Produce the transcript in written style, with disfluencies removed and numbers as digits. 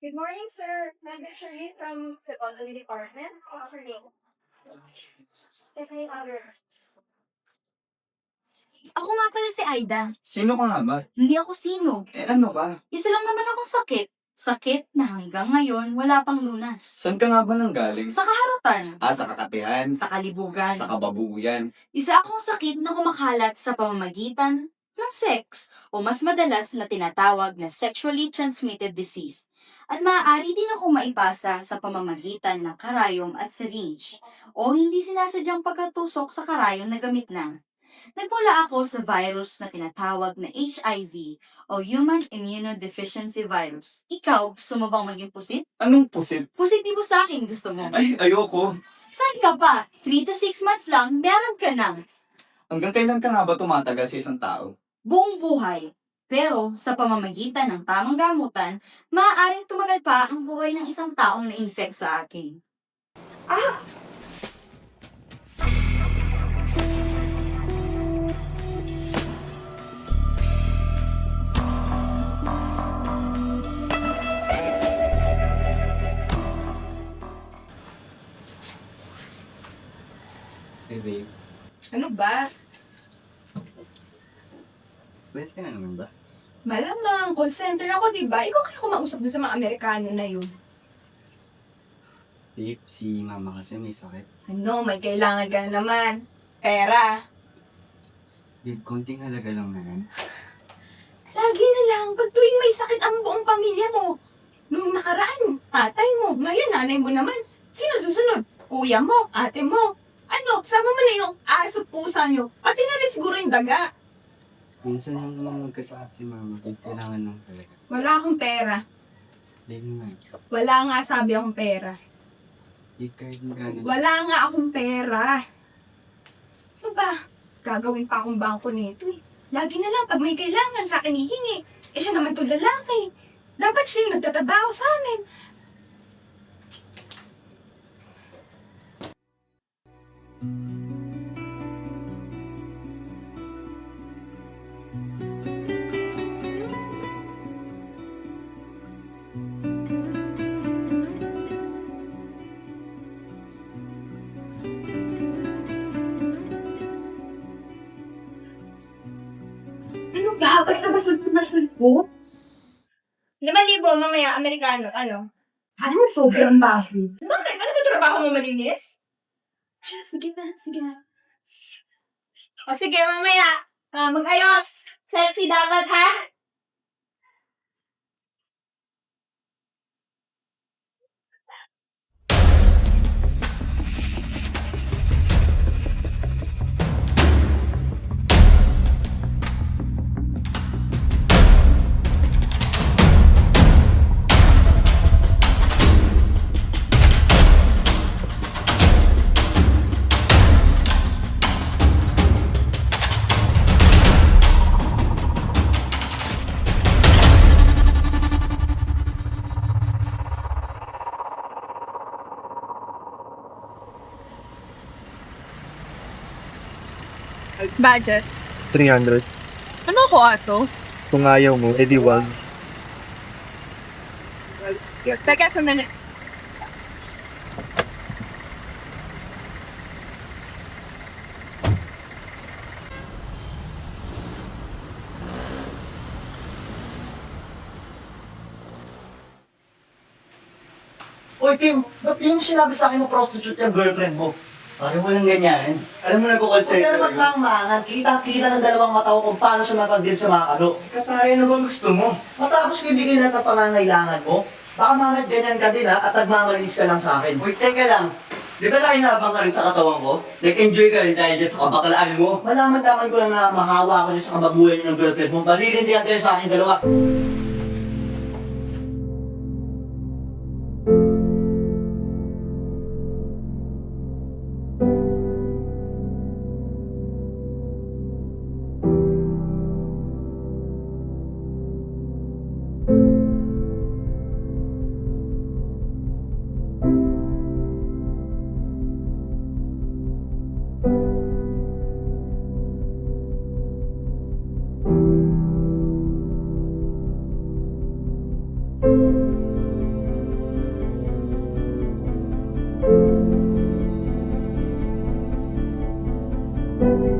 Good morning, sir. I'm Shirley from the Psychology Department. What's your name? If any other. Ako nga pala si Aida. Sino ka nga ba? Hindi ako sino. Ano ka? Isa lang naman akong sakit. Sakit na hanggang ngayon wala pang lunas. Saan ka nga ba nang galing? Sa kaharutan. Sa kakapihan? Sa kalibugan. Sa kababuyan? Isa akong sakit na kumakalat sa pamamagitan ng sex o mas madalas na tinatawag na sexually transmitted disease. At maaari din akong maipasa sa pamamagitan ng karayom at syringe o hindi sinasadyang pagkatusok sa karayom na gamit na. Nagmula ako sa virus na tinatawag na HIV o Human Immunodeficiency Virus. Ikaw, gusto mo bang maging pusit? Anong pusit? Positibo sa akin, gusto mo? Ay, ayoko. Saan ka pa? 3 to 6 months lang, meron ka na. Hanggang kailan ka nga ba tumatagal sa isang tao? Buong buhay. Pero sa pamamagitan ng tamang gamutan, maaaring tumagal pa ang buhay ng isang taong na-infect sa akin. Hey babe, Ano ba? wait ka na naman ba? Malamang, call center ako, di ba? Ikaw kaya kumausap dun sa mga Amerikano na yun. Babe, si mama kasi may sakit. Ano, may kailangan ka na naman. Pera. Babe, konting halaga lang naman. Lagi na lang, pag tuwing may sakit ang buong pamilya mo. Nung nakaraan, tatay mo, ngayon nanay mo naman. Sino susunod? Kuya mo, ate mo. Ano, sama mo na yung aso pusa nyo. Pati na rin siguro yung daga. Minsan lang naman magkasakit si mama, babe, kailangan lang talaga. Wala akong pera. Babe naman, Wala nga sabi akong pera. babe kahit magkano. Wala nga akong pera. Ano ba? Gagawin pa akong bangko nito eh. Lagi na lang pag may kailangan sa akin hihingi. Eh siya naman to lalaki. Dapat siya yung nagtatrabaho sa amin. Ano ba? Basta basag po? 5,000 mamaya, Amerikano, ano? Ano sobrang bago? Bakit? Ano ba trabaho mo malinis? Sige na, sige na. O sige, mamaya. Mag-ayos. Sexy dapat, ha? Budget. 300. Ano ako, aso? Kung ayaw mo, edi wag. Teka, sandali. Uy, Tim, ba't yung sinabi sa akin ng prostitute yung girlfriend mo? Parang walang ganyan. Alam mo nag-call Huwag ka center naman yun. mangmangan. Kitang-kita ng dalawang mata ko kung paano siya makapag-deal sa mga kalo. Kapare, ano bang gusto mo? Matapos ko ibigay lahat ng pangangailangan mo, baka mamit ganyan ka din ha, at nagmamalinis ka lang sa akin. Uy, teka lang. Di ba nakinabang ka rin sa katawan ko? Nag-enjoy ka rin dahil dyan sa kabakalaan mo? Malaman-laman ko lang na mahawa ko niya sa kababuyan ng girlfriend mo. Malilintihan kayo sa akin dalawa. Ano